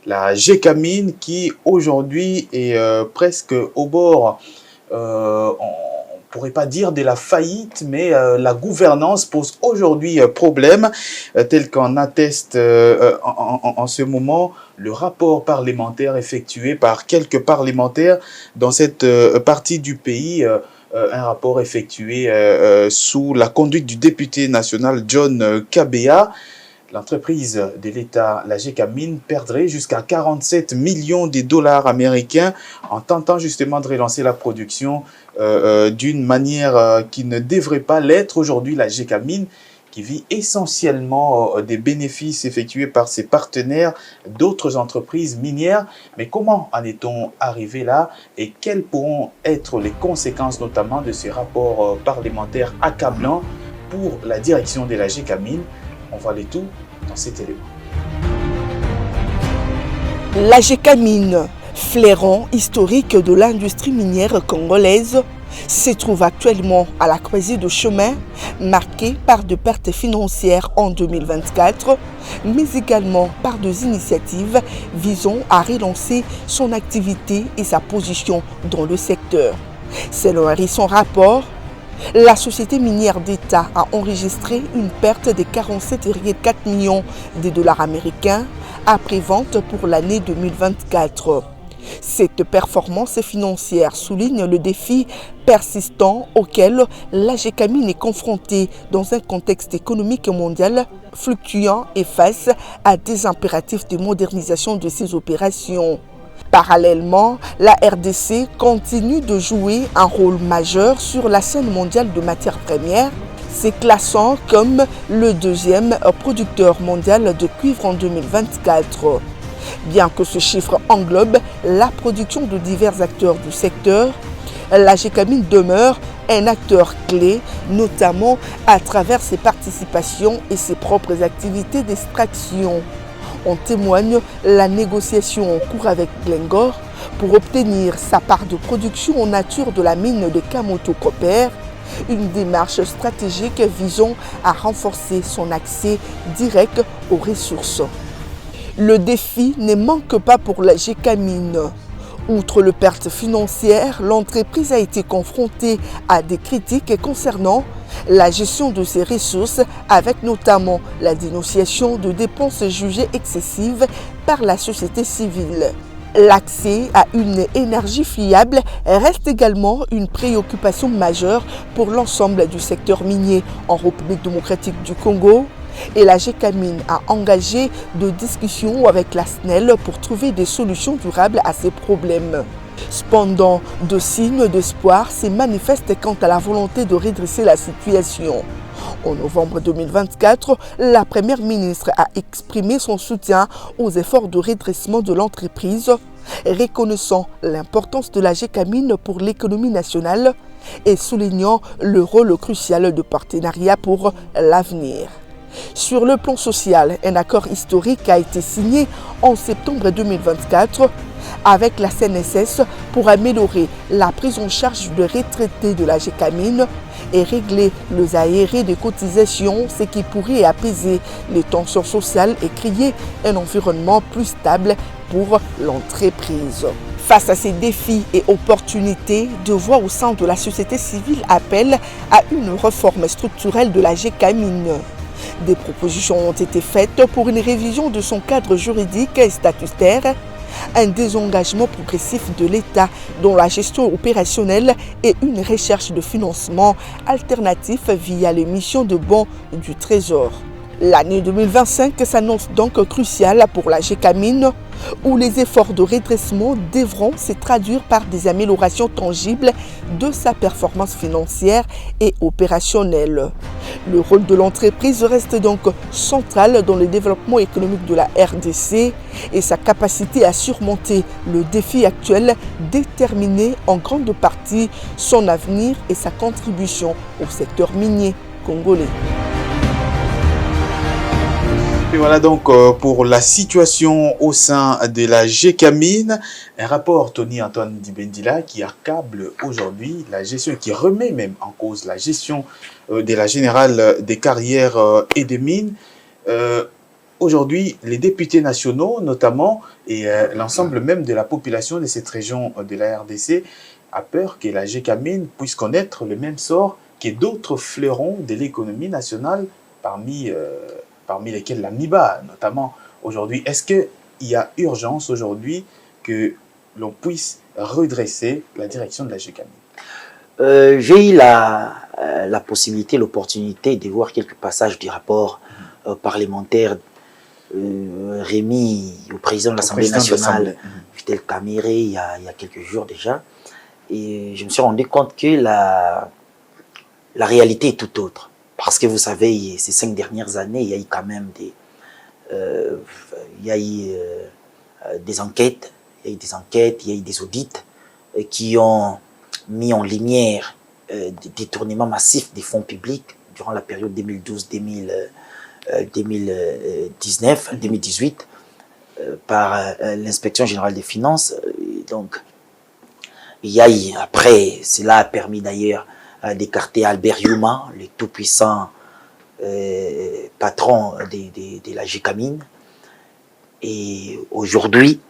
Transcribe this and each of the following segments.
la Gécamine qui aujourd'hui est presque au bord, on ne pourrait pas dire de la faillite, mais la gouvernance pose aujourd'hui problème, tel qu'en atteste en ce moment le rapport parlementaire effectué par quelques parlementaires dans cette partie du pays. Un rapport effectué sous la conduite du député national John Kabea. L'entreprise de l'État, la Gécamine, perdrait jusqu'à 47 millions de dollars américains en tentant justement de relancer la production d'une manière qui ne devrait pas l'être. Aujourd'hui, la Gécamine, qui vit essentiellement des bénéfices effectués par ses partenaires d'autres entreprises minières. Mais comment en est-on arrivé là et quelles pourront être les conséquences notamment de ces rapports parlementaires accablants pour la direction de la Gécamine? On voit les tout dans cet élément. La Gécamine, fleuron historique de l'industrie minière congolaise, se trouve actuellement à la croisée de chemins marqués par de pertes financières en 2024, mais également par des initiatives visant à relancer son activité et sa position dans le secteur. Selon un récent rapport, la société minière d'État a enregistré une perte de 47,4 millions de dollars américains après vente pour l'année 2024. Cette performance financière souligne le défi persistant auquel la Gécamine est confrontée dans un contexte économique mondial fluctuant et face à des impératifs de modernisation de ses opérations. Parallèlement, la RDC continue de jouer un rôle majeur sur la scène mondiale de matières premières, se classant comme le deuxième producteur mondial de cuivre en 2024. Bien que ce chiffre englobe la production de divers acteurs du secteur, la Gécamine demeure un acteur clé, notamment à travers ses participations et ses propres activités d'extraction. En témoigne la négociation en cours avec Glencore pour obtenir sa part de production en nature de la mine de Kamoto Copper, une démarche stratégique visant à renforcer son accès direct aux ressources. Le défi ne manque pas pour la Gécamine. Outre les pertes financières, l'entreprise a été confrontée à des critiques concernant la gestion de ses ressources, avec notamment la dénonciation de dépenses jugées excessives par la société civile. L'accès à une énergie fiable reste également une préoccupation majeure pour l'ensemble du secteur minier en République démocratique du Congo. Et la Gécamine a engagé des discussions avec la SNEL pour trouver des solutions durables à ces problèmes. Cependant, de signes d'espoir se manifestent quant à la volonté de redresser la situation. En novembre 2024, la première ministre a exprimé son soutien aux efforts de redressement de l'entreprise, reconnaissant l'importance de la Gécamine pour l'économie nationale et soulignant le rôle crucial de partenariat pour l'avenir. Sur le plan social, un accord historique a été signé en septembre 2024 avec la CNSS pour améliorer la prise en charge des retraités de la Gécamine et régler les arriérés de cotisations, ce qui pourrait apaiser les tensions sociales et créer un environnement plus stable pour l'entreprise. Face à ces défis et opportunités, deux voix au sein de la société civile appellent à une réforme structurelle de la Gécamine. Des propositions ont été faites pour une révision de son cadre juridique et statutaire, un désengagement progressif de l'État dans la gestion opérationnelle et une recherche de financement alternatif via les missions de bons du Trésor. L'année 2025 s'annonce donc cruciale pour la Gécamine, où les efforts de redressement devront se traduire par des améliorations tangibles de sa performance financière et opérationnelle. Le rôle de l'entreprise reste donc central dans le développement économique de la RDC et sa capacité à surmonter le défi actuel déterminer en grande partie son avenir et sa contribution au secteur minier congolais. Et voilà donc pour la situation au sein de la Gécamine. Un rapport Tony Antoine Dibendila qui accable aujourd'hui la gestion, qui remet même en cause la gestion de la générale des carrières et des mines. aujourd'hui, les députés nationaux, notamment, et l'ensemble même de la population de cette région de la RDC, a peur que la GECAMIN puisse connaître le même sort que d'autres fleurons de l'économie nationale, parmi lesquels la MIBA, notamment aujourd'hui. Est-ce qu'il y a urgence aujourd'hui que l'on puisse redresser la direction de la GECAMIN? J'ai eu la possibilité, l'opportunité de voir quelques passages du rapport parlementaire remis au président de l'Assemblée nationale, Vital Kamerhe, il y a quelques jours déjà. Et je me suis rendu compte que la réalité est tout autre. Parce que vous savez, ces 5 dernières années, il y a eu quand même des enquêtes, il y a eu des audits qui ont mis en lumière des détournements massifs des fonds publics durant la période 2012-2018 par l'inspection générale des finances. Donc, il y a eu, après, cela a permis d'ailleurs d'écarter Albert Yuma, le tout-puissant patron de la GECAMIN. Et aujourd'hui,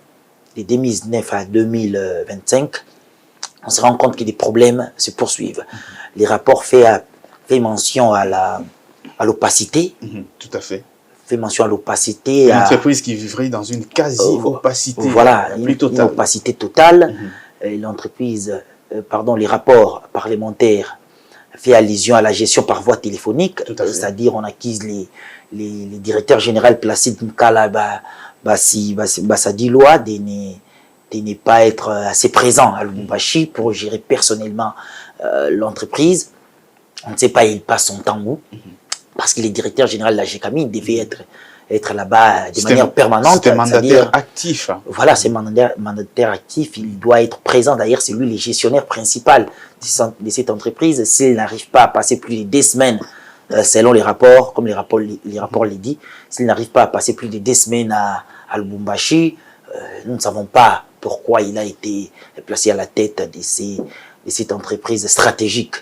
de 2019 à 2025, on se rend compte que des problèmes se poursuivent. Les rapports fait mention à l'opacité. Tout à fait. Fait mention à l'opacité. Une entreprise qui vivrait dans une quasi-opacité. Voilà, une opacité totale. L'entreprise, les rapports parlementaires fait allusion à la gestion par voie téléphonique, c'est-à-dire on accuse les directeurs généraux Placide Nkala Basadiloa de ne pas être assez présent à Lubumbashi pour gérer personnellement l'entreprise. On ne sait pas, il passe son temps où, parce que les directeurs généraux de la GECAMIN devaient être là-bas de manière permanente. C'est un mandataire actif. Voilà, c'est un mandataire actif, il doit être présent. D'ailleurs, c'est lui le gestionnaire principal de cette entreprise. S'il n'arrive pas à passer plus de 2 semaines, selon les rapports, comme les rapports le disent, s'il n'arrive pas à passer plus de 2 semaines à Lubumbashi, nous ne savons pas pourquoi il a été placé à la tête de cette entreprise stratégique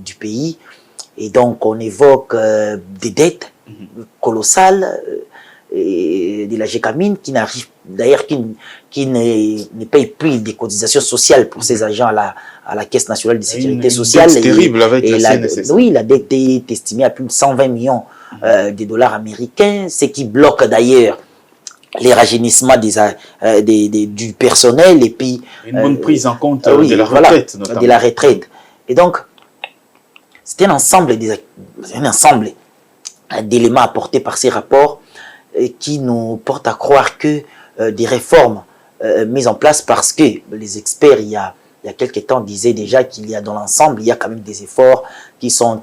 du pays. Et donc, on évoque des dettes colossales de la GECAMIN qui n'arrive d'ailleurs qui ne paye plus des cotisations sociales pour ses agents à la Caisse nationale de sécurité sociale. C'est terrible avec la CNSS. Oui, la dette est estimée à plus de 120 millions de dollars américains, ce qui bloque d'ailleurs les rajeunissements du personnel et puis une bonne prise en compte de la retraite, notamment. De la retraite. Et donc, c'est un ensemble d'éléments apportés par ces rapports qui nous portent à croire que des réformes mises en place, parce que les experts, il y a quelques temps, disaient déjà qu'il y a dans l'ensemble, il y a quand même des efforts qui sont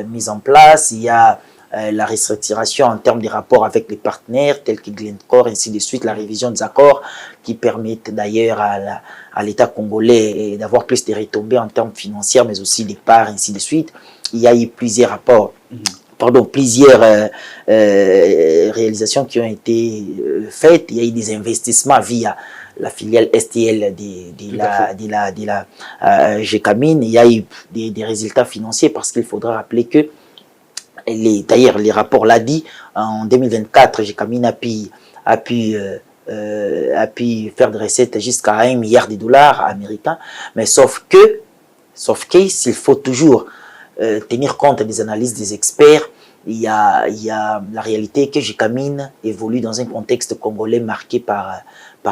mis en place. Il y a la restructuration en termes de rapports avec les partenaires tels que Glencore, ainsi de suite, la révision des accords qui permettent d'ailleurs à l'État congolais d'avoir plus de retombées en termes financiers, mais aussi des parts, ainsi de suite. Il y a eu plusieurs rapports, plusieurs réalisations qui ont été faites. Il y a eu des investissements via la filiale STL de la GECAMIN. Il y a eu des résultats financiers parce qu'il faudra rappeler que d'ailleurs, les rapports l'a dit, en 2024, GECAMIN a pu faire des recettes jusqu'à 1 milliard de dollars américains, mais sauf que s'il faut toujours tenir compte des analyses des experts, il y a la réalité que GECAMIN évolue dans un contexte congolais marqué par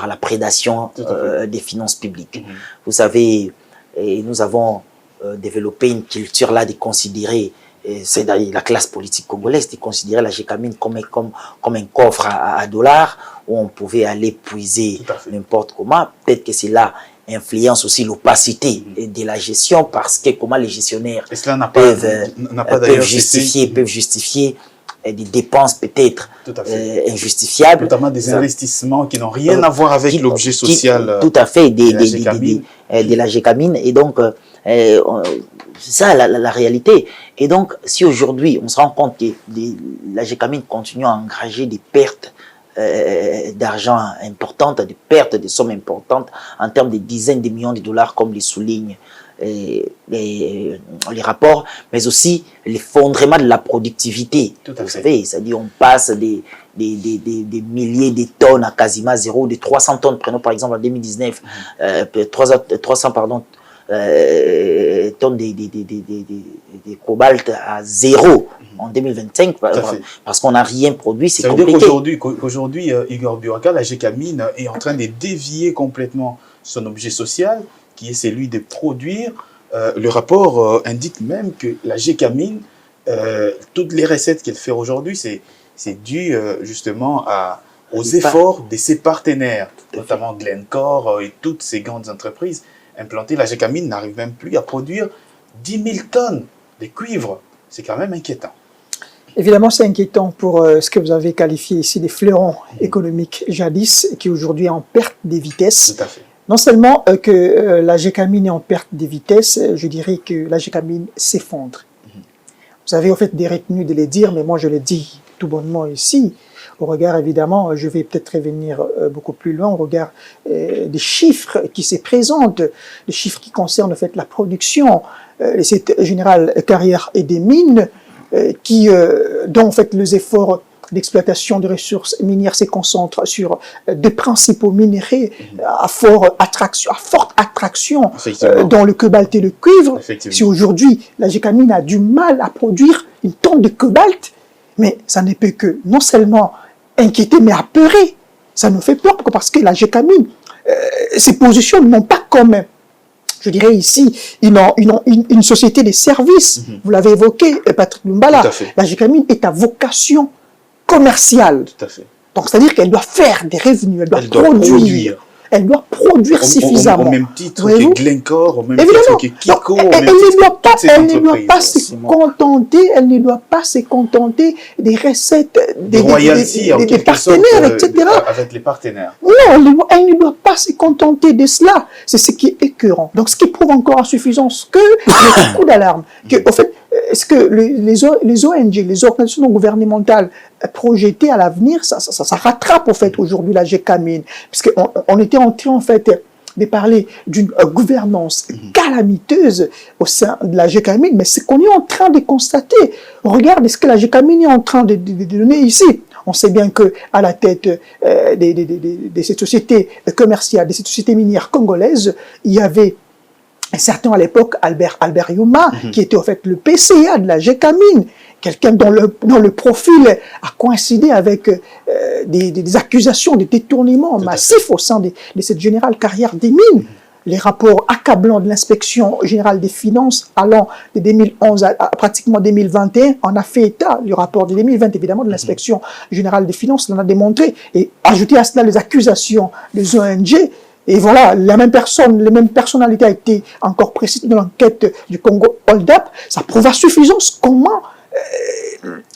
la prédation des finances publiques. Vous savez, nous avons développé une culture là de considérer, c'est la classe politique congolaise, de considérer la GECAMIN comme un coffre à dollars où on pouvait aller puiser n'importe comment. Peut-être que c'est là influence aussi l'opacité de la gestion, parce que comment les gestionnaires peuvent justifier des dépenses peut-être injustifiables. Notamment des investissements qui n'ont rien à voir avec l'objet social. Tout à fait, de la GECAMIN. Et donc, c'est ça la réalité. Et donc, si aujourd'hui on se rend compte que la GECAMIN continue à engager des pertes d'argent importantes, des pertes de sommes importantes en termes de dizaines de millions de dollars, comme les souligne les rapports, mais aussi l'effondrement de la productivité. Vous savez, c'est-à-dire on passe des milliers de tonnes à quasiment zéro, de 300 tonnes, prenons par exemple en 2019, 300 pardon, tonnes de cobalt à zéro en 2025, parce qu'on n'a rien produit, c'est compliqué. Ça veut dire qu'aujourd'hui, Igor Buraka, la Gécamine est en train de dévier complètement son objet social, qui est celui de produire. Le rapport indique même que la Gécamine, toutes les recettes qu'elle fait aujourd'hui, c'est dû justement aux efforts de ses partenaires, notamment Glencore et toutes ces grandes entreprises implantées. La Gécamine n'arrive même plus à produire 10 000 tonnes de cuivre. C'est quand même inquiétant. Évidemment, c'est inquiétant pour ce que vous avez qualifié ici des fleurons économiques jadis, qui aujourd'hui est en perte de vitesse. Tout à fait. Non seulement que la Gécamine est en perte de vitesse, je dirais que la Gécamine s'effondre. Vous avez en fait des retenues de les dire, mais moi je le dis tout bonnement ici, au regard évidemment, je vais peut-être revenir beaucoup plus loin, au regard des chiffres qui se présentent, des chiffres qui concernent en fait la production, cette générale carrière et des mines, dont en fait les efforts d'exploitation de ressources minières se concentrent sur des principaux minéraux à forte attraction dans le cobalt et le cuivre. Si aujourd'hui la Gécamine a du mal à produire une tonne de cobalt, mais ça ne peut que non seulement inquiéter, mais apeurer. Ça nous fait peur parce que la Gécamine, ses positions n'ont pas comme, je dirais ici, une société de services. Vous l'avez évoqué, Patrick Lumbala. La Gécamine est à vocation commerciale. Tout à fait. Donc, c'est-à-dire qu'elle doit faire des revenus, elle doit produire. Elle doit produire suffisamment. Au même titre que Glencore, au même titre que Kiko, elle ne doit pas se contenter des recettes des partenaires, etc. Avec les partenaires. Non, elle ne doit pas se contenter de cela. C'est ce qui est écœurant. Donc, ce qui prouve encore à suffisance que le coup d'alarme, au fait, est-ce que les ONG, les organisations non gouvernementales projetées à l'avenir, ça rattrape au fait aujourd'hui la Gécamine, puisqu'on était en train en fait de parler d'une gouvernance calamiteuse au sein de la Gécamine, mais ce qu'on est en train de constater, regardez ce que la Gécamine est en train de donner ici. On sait bien que à la tête de cette société commerciale, de cette société minière congolaise, il y avait un certain à l'époque Albert Yuma, qui était en fait le PCA de la Gécamine, quelqu'un dont le profil a coïncidé avec des accusations de détournement massif au sein de cette générale carrière des mines. Les rapports accablants de l'inspection générale des finances allant de 2011 à pratiquement 2021 en a fait état. Le rapport de 2020, évidemment, de l'inspection générale des finances l'en a démontré. Et ajouter à cela les accusations des ONG. Et voilà, les mêmes personnalités a été encore précisées dans l'enquête du Congo Hold Up. Ça prouve à suffisance comment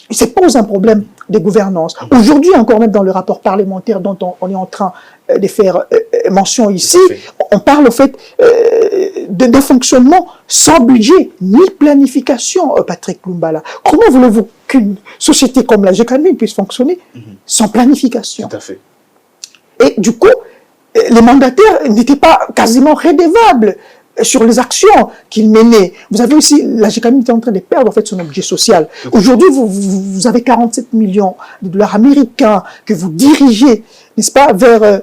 il se pose un problème de gouvernance. Aujourd'hui, encore même dans le rapport parlementaire dont on est en train de faire mention ici, on parle au fait de fonctionnement sans budget ni planification, Patrick Lumbala. Comment voulez-vous qu'une société comme la Gécamine puisse fonctionner sans planification? Tout à fait. Et du coup, les mandataires n'étaient pas quasiment redevables sur les actions qu'ils menaient. Vous avez aussi, la Gécamine était en train de perdre en fait son objet social. Aujourd'hui, vous avez 47 millions de dollars américains que vous dirigez, n'est-ce pas, vers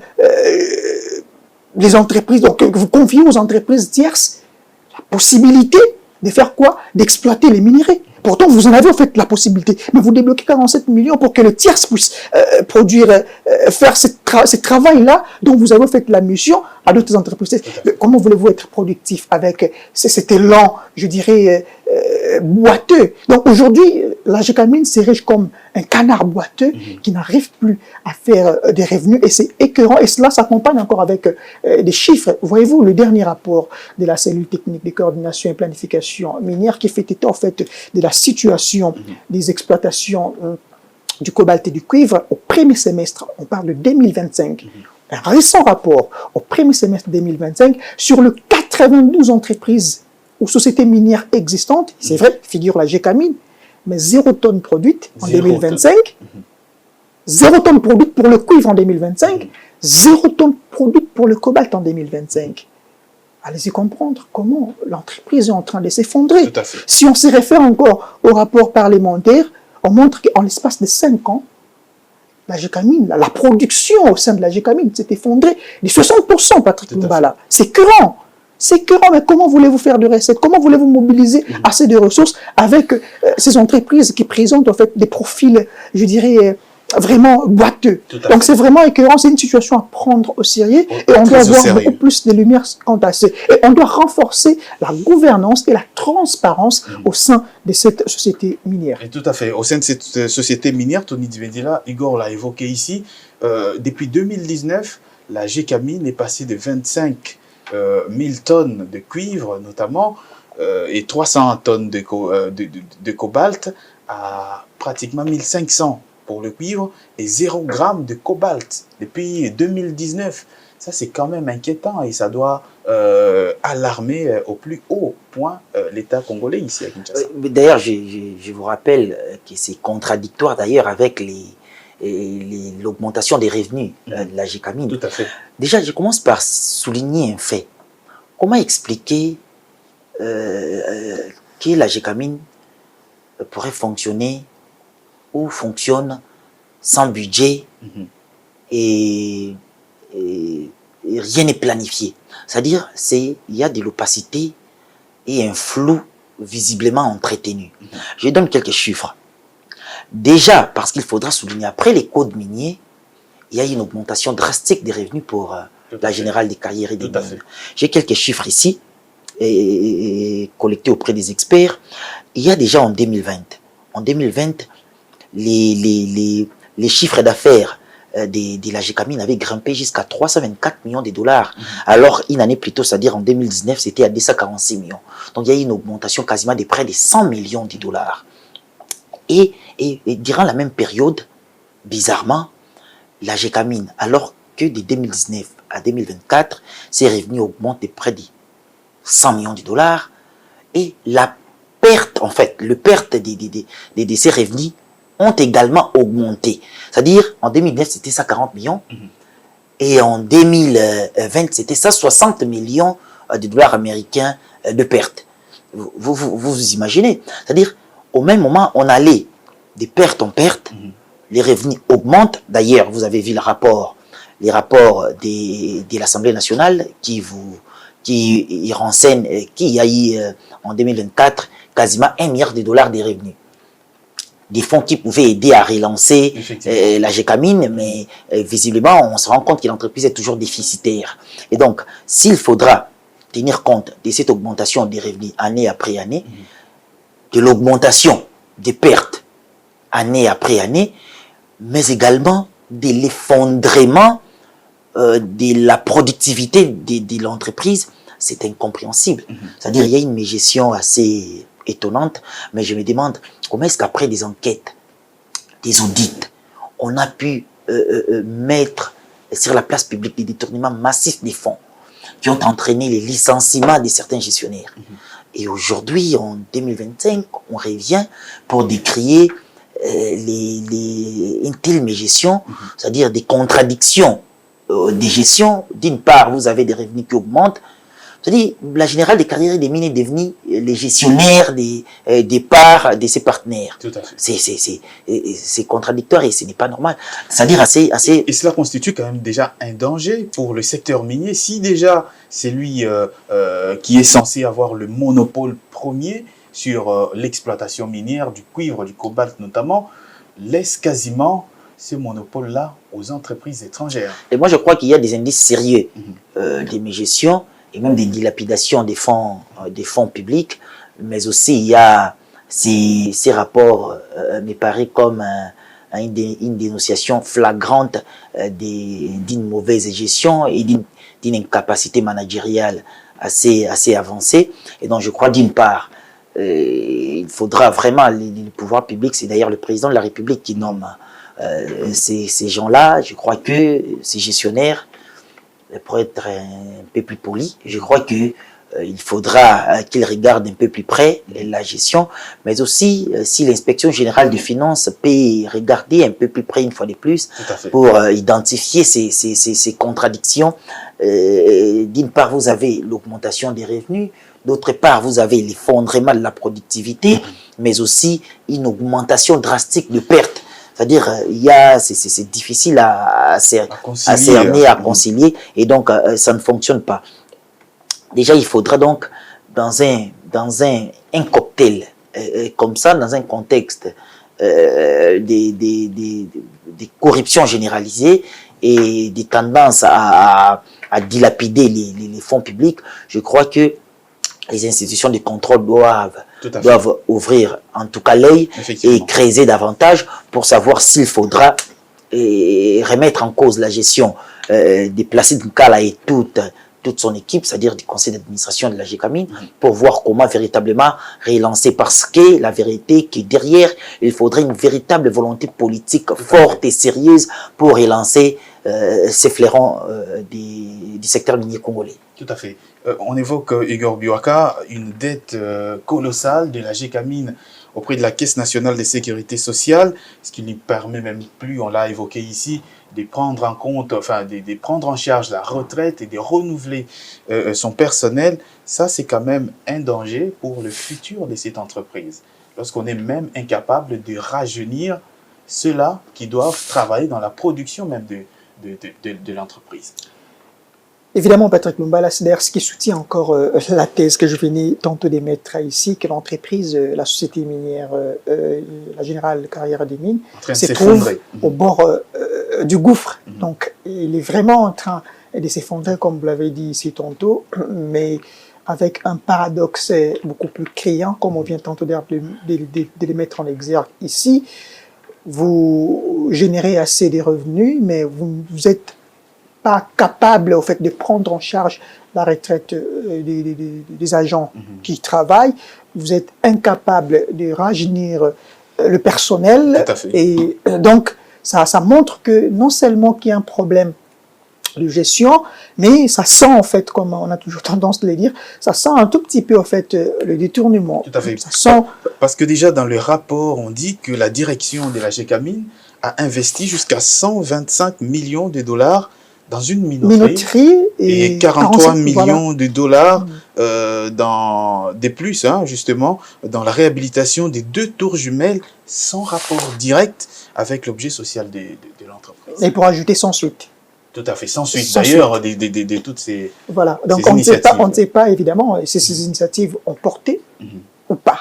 les entreprises, donc que vous confiez aux entreprises tierces la possibilité de faire quoi? D'exploiter les minerais. Pourtant, vous en avez en fait la possibilité, mais vous débloquez 47 millions pour que le tierce puisse produire, faire ce travail-là dont vous avez fait la mission à d'autres entreprises. Comment voulez-vous être productif avec cet élan, je dirais, boiteux? Donc aujourd'hui, la Gécamine s'érige comme un canard boiteux qui n'arrive plus à faire des revenus et c'est écœurant. Et cela s'accompagne encore avec des chiffres. Voyez-vous, le dernier rapport de la cellule technique de coordination et planification minière qui fait état en fait de la situation des exploitations du cobalt et du cuivre au premier semestre, on parle de 2025. Un récent rapport au premier semestre 2025 sur le 92 entreprises ou sociétés minières existantes, c'est vrai, figure la Gécamine, mais 0 tonne produite en 2025, 0 tonne produite pour le cuivre en 2025, 0 tonne produite pour le cobalt en 2025. allez-y comprendre comment l'entreprise est en train de s'effondrer. Tout à fait. Si on se réfère encore au rapport parlementaire, on montre qu'en l'espace de 5 ans, la Gécamine, la production au sein de la Gécamine s'est effondrée de 60%, Patrick Mbala. C'est courant. C'est courant, mais comment voulez-vous faire de recettes? Comment voulez-vous mobiliser assez de ressources avec ces entreprises qui présentent en fait des profils, je dirais, vraiment boiteux? Donc c'est vraiment écœurant, c'est une situation à prendre au sérieux et on doit avoir beaucoup plus de lumière quant à ça. Et on doit renforcer la gouvernance et la transparence au sein de cette société minière. Et tout à fait. Au sein de cette société minière, Tony Dibendila, Igor l'a évoqué ici, depuis 2019, la Gécamine est passée de 25 000 tonnes de cuivre notamment et 300 tonnes de cobalt à pratiquement 1500 pour le cuivre et 0 gramme de cobalt depuis 2019. Ça, c'est quand même inquiétant et ça doit alarmer au plus haut point l'État congolais ici à Kinshasa. D'ailleurs, je vous rappelle que c'est contradictoire d'ailleurs avec l'augmentation des revenus de la Gécamine. Tout à fait. Déjà, je commence par souligner un fait. Comment expliquer que la Gécamine pourrait fonctionner ou fonctionne sans budget et rien n'est planifié? C'est-à-dire, il y a de l'opacité et un flou visiblement entretenu. Je donne quelques chiffres. Déjà, parce qu'il faudra souligner, après les codes miniers, il y a une augmentation drastique des revenus pour la Générale des carrières et des mines. J'ai quelques chiffres ici, collectés auprès des experts. Il y a déjà en 2020, les chiffres d'affaires de la Gécamine avaient grimpé jusqu'à 324 millions de dollars. Alors, une année plus tôt, c'est-à-dire en 2019, c'était à 246 millions. Donc, il y a eu une augmentation quasiment de près de 100 millions de dollars. Et durant la même période, bizarrement, la Gécamine, alors que de 2019 à 2024, ses revenus augmentent de près de 100 millions de dollars. Et la perte, en fait, le perte de ces revenus ont également augmenté. C'est-à-dire, en 2009, c'était 140 millions. Et en 2020, c'était 160 millions de dollars américains de pertes. Vous imaginez? C'est-à-dire, au même moment, on allait de perte en perte, les revenus augmentent. D'ailleurs, vous avez vu les rapports de l'Assemblée nationale qui renseignent qu'il y a eu en 2024 quasiment 1 milliard de dollars de revenus. Des fonds qui pouvaient aider à relancer la Gécamine, mais visiblement, on se rend compte que l'entreprise est toujours déficitaire. Et donc, s'il faudra tenir compte de cette augmentation des revenus année après année, de l'augmentation des pertes année après année, mais également de l'effondrement de la productivité de l'entreprise, c'est incompréhensible. C'est-à-dire il y a une gestion assez étonnante, mais je me demande comment est-ce qu'après des enquêtes, des audits, on a pu mettre sur la place publique des détournements massifs des fonds qui ont entraîné les licenciements de certains gestionnaires. Et aujourd'hui, en 2025, on revient pour décrier une telle gestion, c'est-à-dire des contradictions des gestions. D'une part, vous avez des revenus qui augmentent. C'est-à-dire, la Générale des carrières et des mines est devenue les gestionnaires des parts de ses partenaires. Tout à fait. C'est contradictoire et ce n'est pas normal. C'est-à-dire assez... Et cela constitue quand même déjà un danger pour le secteur minier. Si déjà c'est lui qui est censé avoir le monopole premier sur l'exploitation minière du cuivre, du cobalt notamment, laisse quasiment ce monopole-là aux entreprises étrangères. Et moi, je crois qu'il y a des indices sérieux de mégestion et même des dilapidations des fonds publics, mais aussi il y a ces rapports, me paraît comme une dénonciation flagrante d'une mauvaise gestion et d'une incapacité managériale assez avancée. Et donc, je crois d'une part, il faudra vraiment, les pouvoirs publics, c'est d'ailleurs le président de la République qui nomme ces gens-là. Je crois que ces gestionnaires, pour être un peu plus poli, je crois que il faudra qu'il regarde un peu plus près la gestion, mais aussi si l'inspection générale des finances peut regarder un peu plus près une fois de plus pour identifier ces contradictions. D'une part, vous avez l'augmentation des revenus, d'autre part, vous avez l'effondrement de la productivité, mais aussi une augmentation drastique de pertes. C'est-à-dire, c'est difficile à cerner, à concilier, et donc ça ne fonctionne pas. Déjà, il faudra donc, dans un cocktail comme ça, dans un contexte des corruptions généralisées et des tendances à dilapider les fonds publics, je crois que les institutions de contrôle doivent ouvrir en tout cas l'œil et creuser davantage pour savoir s'il faudra remettre en cause la gestion de Placide Nkala et toute son équipe, c'est-à-dire du conseil d'administration de la GECAMIN, pour voir comment véritablement relancer. Parce que la vérité, que derrière, il faudrait une véritable volonté politique forte et sérieuse pour relancer ces flairons du secteur minier congolais. Tout à fait. On évoque, Igor Biwaka, une dette colossale de la GECAMIN auprès de la Caisse nationale de sécurité sociale, ce qui ne lui permet même plus, on l'a évoqué ici, de prendre en compte, enfin, de prendre en charge la retraite et de renouveler son personnel. Ça, c'est quand même un danger pour le futur de cette entreprise. Lorsqu'on est même incapable de rajeunir ceux-là qui doivent travailler dans la production même de l'entreprise. Évidemment, Patrick Lumbala, c'est d'ailleurs ce qui soutient encore la thèse que je venais tantôt d'émettre ici, que l'entreprise, la société minière, la Générale Carrière des Mines, se trouve au bord du gouffre. Donc, il est vraiment en train de s'effondrer, comme vous l'avez dit ici tantôt, mais avec un paradoxe beaucoup plus criant, comme on vient tantôt de le mettre en exergue ici. Vous générez assez de revenus, mais vous êtes pas capable au fait de prendre en charge la retraite des agents qui travaillent, vous êtes incapable de rajeunir le personnel, et donc ça montre que non seulement qu'il y a un problème de gestion, mais ça sent en fait, comme on a toujours tendance de le dire, ça sent un tout petit peu en fait le détournement. Tout à fait. Ça sent... Parce que déjà dans le rapport, on dit que la direction de la GECAMIN a investi jusqu'à 125 millions de dollars dans une minoterie et 43 millions de dollars de plus, justement, dans la réhabilitation des 2 tours jumelles sans rapport direct avec l'objet social de l'entreprise. Et pour ajouter sans suite. Tout à fait, sans suite. D'ailleurs, de toutes ces voilà, donc ces on ne sait pas évidemment si ces initiatives ont porté ou pas.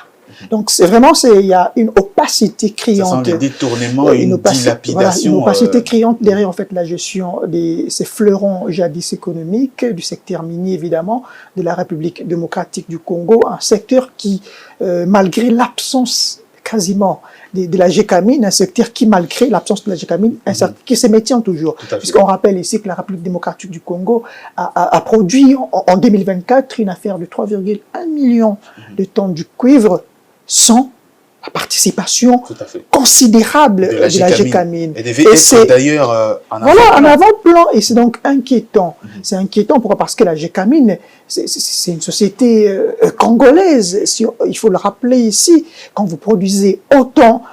Donc c'est vraiment, il y a une opacité criante. Ce sont des détournements et une dilapidation. Voilà, une opacité criante derrière en fait la gestion de ces fleurons jadis économiques du secteur minier évidemment de la République démocratique du Congo, un secteur qui, malgré l'absence quasiment de la GECAMIN, un secteur qui, malgré l'absence de la GECAMIN, qui se maintient toujours. Puisqu'on rappelle ici que la République démocratique du Congo a produit en 2024 une affaire de 3,1 millions de tonnes du cuivre sans la participation considérable de la GECAMIN. Elle devait être d'ailleurs en avant-plan. Et c'est donc inquiétant. C'est inquiétant, pourquoi? Parce que la GECAMIN, c'est une société congolaise. Il faut le rappeler ici, quand vous produisez autant,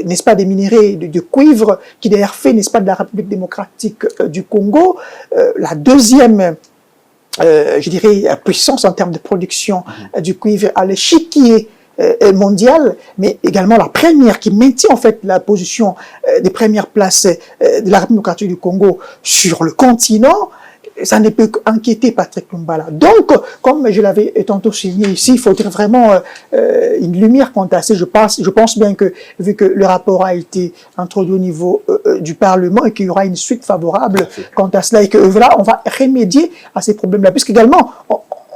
n'est-ce pas, des minerais de cuivre, qui d'ailleurs fait, n'est-ce pas, de la République démocratique du Congo, la deuxième je dirais, puissance en termes de production du cuivre à l'échiquier mondial, mais également la première qui maintient en fait la position des premières places de la République démocratique du Congo sur le continent. Ça ne peut qu'inquiéter Patrick Lumbala. Donc, comme je l'avais tantôt signé ici, il faudrait vraiment une lumière quant à ça. Je pense bien que, vu que le rapport a été introduit au niveau du Parlement et qu'il y aura une suite favorable quant à cela, et que voilà, on va remédier à ces problèmes-là. Puisqu'également,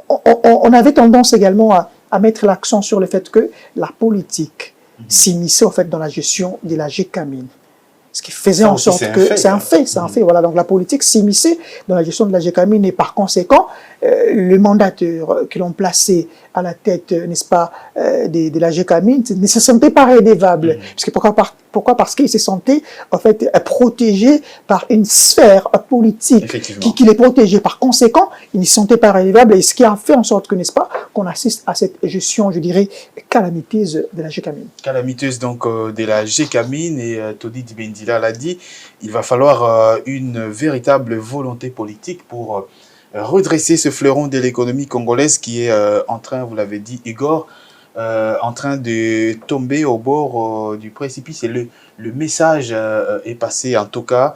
on avait tendance également à mettre l'accent sur le fait que la politique s'immisçait en fait dans la gestion de la GECAMIN. Ce qui faisait en sorte que c'est un fait, voilà. Donc la politique s'immisçait dans la gestion de la GECAMIN et par conséquent, le mandateur que l'on plaçait à la tête, n'est-ce pas, de la GECAMIN ne se sentait pas redevable. Parce que pourquoi? Parce qu'il se sentait en fait protégé par une sphère politique qui les protégeait. Par conséquent, il ne se sentait pas redevable, et ce qui a fait en sorte que, n'est-ce pas, qu'on assiste à cette gestion, je dirais, calamiteuse de la GECAMIN. Calamiteuse donc de la GECAMIN, et Todi Dibendila l'a dit, il va falloir une véritable volonté politique pour redresser ce fleuron de l'économie congolaise qui est en train, vous l'avez dit Igor, en train de tomber au bord du précipice. Et le message est passé en tout cas.